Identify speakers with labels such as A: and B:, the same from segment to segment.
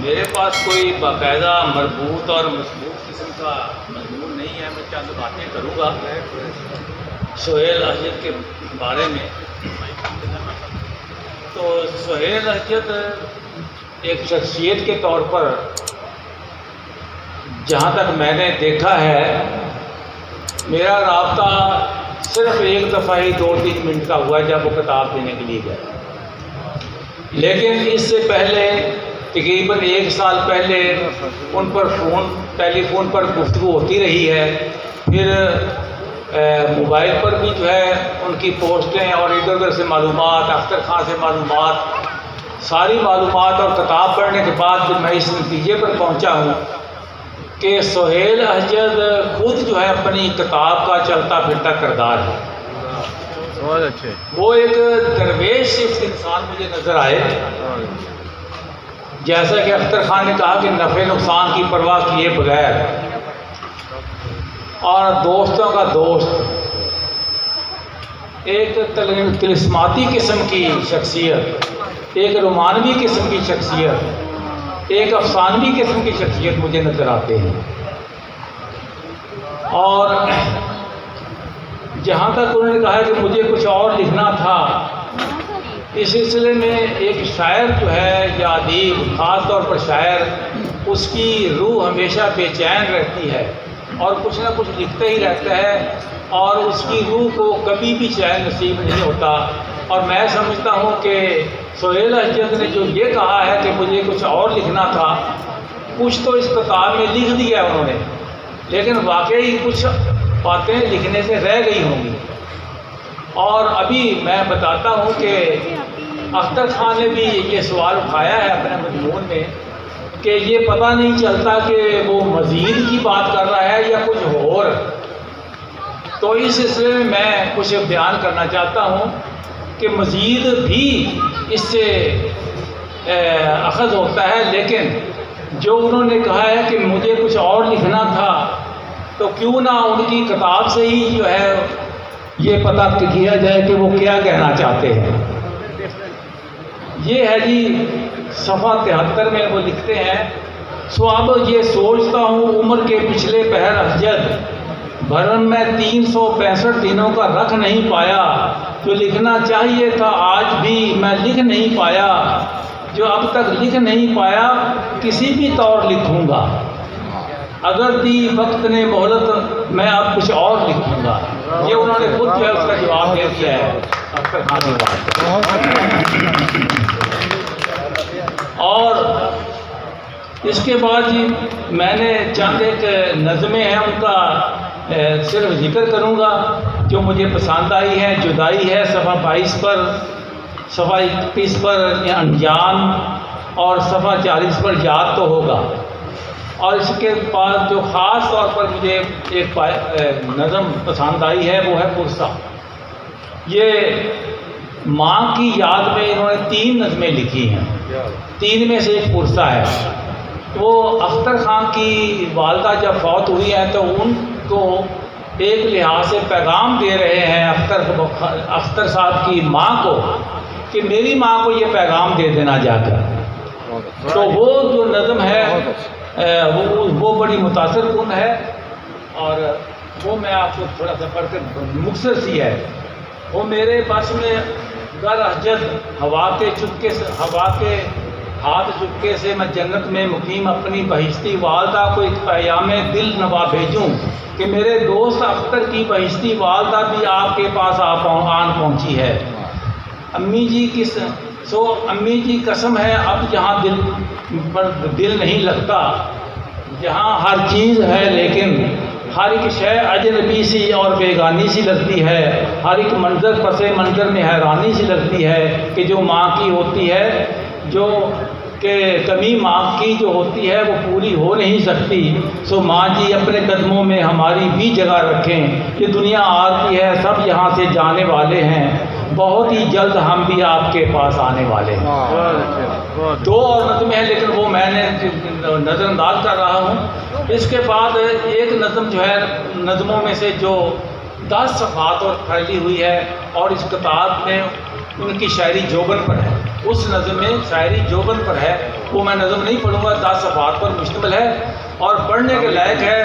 A: میرے پاس کوئی باقاعدہ مربوط اور مضبوط قسم کا مضمون نہیں ہے. میں چند باتیں کروں گا سہیل احجد کے بارے میں. تو سہیل احجد ایک شخصیت کے طور پر جہاں تک میں نے دیکھا ہے، میرا رابطہ صرف ایک دفعہ ہی 2-3 منٹ کا ہوا جب وہ کتاب دینے کے لیے گیا. لیکن اس سے پہلے تقریباً 1 سال پہلے ان پر ٹیلی فون پر گفتگو ہوتی رہی ہے. پھر موبائل پر بھی جو ہے ان کی پوسٹیں اور ادھر ادھر سے معلومات، اختر خان سے معلومات، ساری معلومات، اور کتاب پڑھنے کے بعد میں اس نتیجے پر پہنچا ہوں کہ سہیل احجد خود جو ہے اپنی کتاب کا چلتا پھرتا کردار ہے.
B: بہت اچھے.
A: وہ ایک درویش صرف انسان مجھے نظر آئے. جیسا کہ اختر خان نے کہا کہ نفع نقصان کی پرواہ کیے بغیر اور دوستوں کا دوست، ایک طلسماتی قسم کی شخصیت، ایک رومانوی قسم کی شخصیت، ایک افسانوی قسم کی شخصیت مجھے نظر آتے ہیں. اور جہاں تک انہوں نے کہا کہ مجھے کچھ اور لکھنا تھا، اس سلسلے میں ایک شاعر جو ہے یا ادیب، خاص طور پر شاعر، اس کی روح ہمیشہ بے چین رہتی ہے اور کچھ نہ کچھ لکھتا ہی رہتا ہے، اور اس کی روح کو کبھی بھی چین نصیب نہیں ہوتا. اور میں سمجھتا ہوں کہ سہیل احجد نے جو یہ کہا ہے کہ مجھے کچھ اور لکھنا تھا، کچھ تو اس کتاب میں لکھ دیا ہے انہوں نے، لیکن واقعی کچھ باتیں لکھنے سے رہ گئی ہوں گی. اور ابھی میں بتاتا ہوں کہ اختر خان نے بھی یہ سوال اٹھایا ہے اپنے مضمون میں کہ یہ پتہ نہیں چلتا کہ وہ مزید کی بات کر رہا ہے یا کچھ اور. تو اس سلسلے میں کچھ بیان کرنا چاہتا ہوں کہ مزید بھی اس سے اخذ ہوتا ہے، لیکن جو انہوں نے کہا ہے کہ مجھے کچھ اور لکھنا تھا، تو کیوں نہ ان کی کتاب سے ہی جو ہے یہ پتہ کیا جائے کہ وہ کیا کہنا چاہتے ہیں. یہ ہے جی صفحہ 73 میں وہ لکھتے ہیں، سو اب یہ سوچتا ہوں عمر کے پچھلے پہر احجد بھرم میں 365 دنوں کا رکھ نہیں پایا، جو لکھنا چاہیے تھا آج بھی میں لکھ نہیں پایا، جو اب تک لکھ نہیں پایا کسی بھی طور لکھوں گا، اگر دی وقت نے مہلت میں اب کچھ اور لکھوں گا. یہ انہوں نے خود جو ہے اس کا جواب دے دیا ہے اختر خان کی بات. اور اس کے بعد جی میں نے چند ایک نظمیں ہیں ان کا صرف ذکر کروں گا جو مجھے پسند آئی ہے. جدائی ہے صفحہ 22 پر، صفحہ 31 پر انجان، اور صفحہ 40 پر یاد تو ہوگا. اور اس کے بعد جو خاص طور پر مجھے ایک نظم پسند آئی ہے وہ ہے پرسہ. یہ ماں کی یاد میں انہوں نے 3 نظمیں لکھی ہیں، 3 میں سے ایک پرسہ ہے. وہ اختر خان کی والدہ جب فوت ہوئی ہے تو ان کو ایک لحاظ سے پیغام دے رہے ہیں اختر صاحب کی ماں کو کہ میری ماں کو یہ پیغام دے دینا جا کر. تو وہ جو نظم ہے وہ بڑی متاثر کن ہے، اور وہ میں آپ کو تھوڑا سا پڑھ کر مختصر سی ہے. وہ میرے بس میں گر احجد ہوا کے ہاتھ چپکے سے میں جنت میں مقیم اپنی بہشتی والدہ کو ایک پیام دل نوا بھیجوں کہ میرے دوست اختر کی بہشتی والدہ بھی آپ کے پاس آن پہنچی ہے. امی جی قسم ہے اب جہاں دل پر دل نہیں لگتا، جہاں ہر چیز ہے لیکن ہر ایک شے اجنبی سی اور بیگانی سی لگتی ہے، ہر ایک منظر پس منظر میں حیرانی سی لگتی ہے کہ جو ماں کی ہوتی ہے، جو کہ کمی ماں کی جو ہوتی ہے وہ پوری ہو نہیں سکتی. سو ماں جی اپنے قدموں میں ہماری بھی جگہ رکھیں، یہ دنیا آتی ہے سب یہاں سے جانے والے ہیں، بہت ہی جلد ہم بھی آپ کے پاس آنے والے ہیں. 2 اور نظمیں ہیں لیکن وہ میں نے نظر انداز کر رہا ہوں. اس کے بعد ایک نظم جو ہے نظموں میں سے جو 10 صفحات اور پھیلی ہوئی ہے، اور اس کتاب میں ان کی شاعری جوبن پر ہے. اس نظم میں شاعری جوبن پر ہے، وہ میں نظم نہیں پڑھوں گا، 10 صفحات پر مشتمل ہے اور پڑھنے کے لائق ہے۔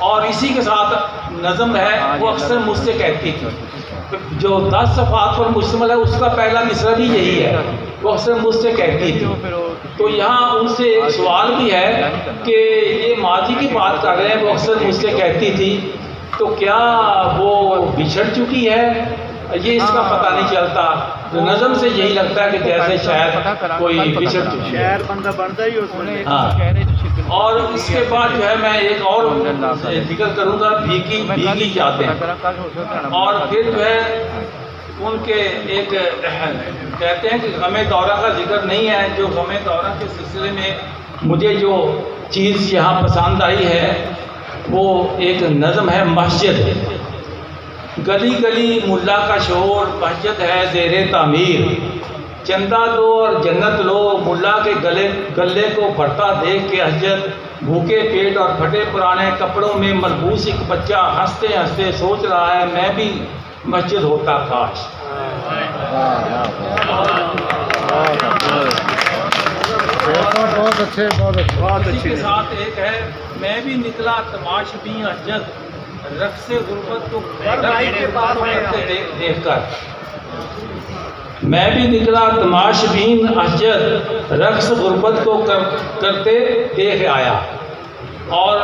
A: اور اسی کے ساتھ نظم ہے وہ اکثر مجھ سے کہتی تھی، جو 10 صفحات پر مشتمل ہے اس کا پہلا مصرع بھی یہی ہے، وہ اکثر مجھ سے کہتی تھی۔ تو یہاں ان سے ایک سوال بھی ہے کہ یہ ماضی کی بات کر رہے ہیں، وہ اکثر مجھ سے کہتی تھی، تو کیا وہ بچھڑ چکی ہے؟ یہ اس کا پتہ نہیں چلتا۔ تو نظم سے یہی لگتا ہے کہ جیسے شاید کوئی بچھڑ چکی ہے۔
C: شاعر بندہ بنتا ہی اس میں۔
A: ہاں، اور اس کے بعد جو ہے میں ایک اور ذکر کروں گا، بھیگی بھیگی یادیں، اور پھر جو ہے ان کے ایک کہتے ہیں کہ غم دورہ کا ذکر نہیں ہے، جو غم دورہ کے سلسلے میں مجھے جو چیز یہاں پسند آئی ہے وہ ایک نظم ہے مسجد۔ گلی گلی ملا کا شور، مسجد ہے زیر تعمیر، چندہ دو اور جنت لو، ملا کے گلے کو بھرتا دیکھ کے حجت، بھوکے پیٹ اور پھٹے پرانے کپڑوں میں ملبوس ایک بچہ ہنستے ہنستے سوچ رہا ہے میں بھی مسجد ہوتا کاش۔
C: بہت اچھے، بہت اچھے، بہت
A: اسی
C: اچھے۔
A: کے ساتھ ایک ہے میں بھی نکلا تماش بھی حجت، رقص غربت کو دیکھ کر، میں بھی نکلا تماش بین حجت، رقص غربت کو کرتے دیکھ آیا۔ اور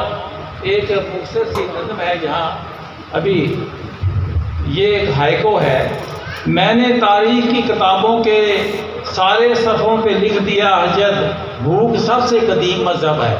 A: ایک مختصر سی نظم ہے جہاں ابھی یہ ایک ہائیکو ہے، میں نے تاریخ کی کتابوں کے سارے صفحوں پہ لکھ دیا حجت، بھوک سب سے قدیم مذہب ہے۔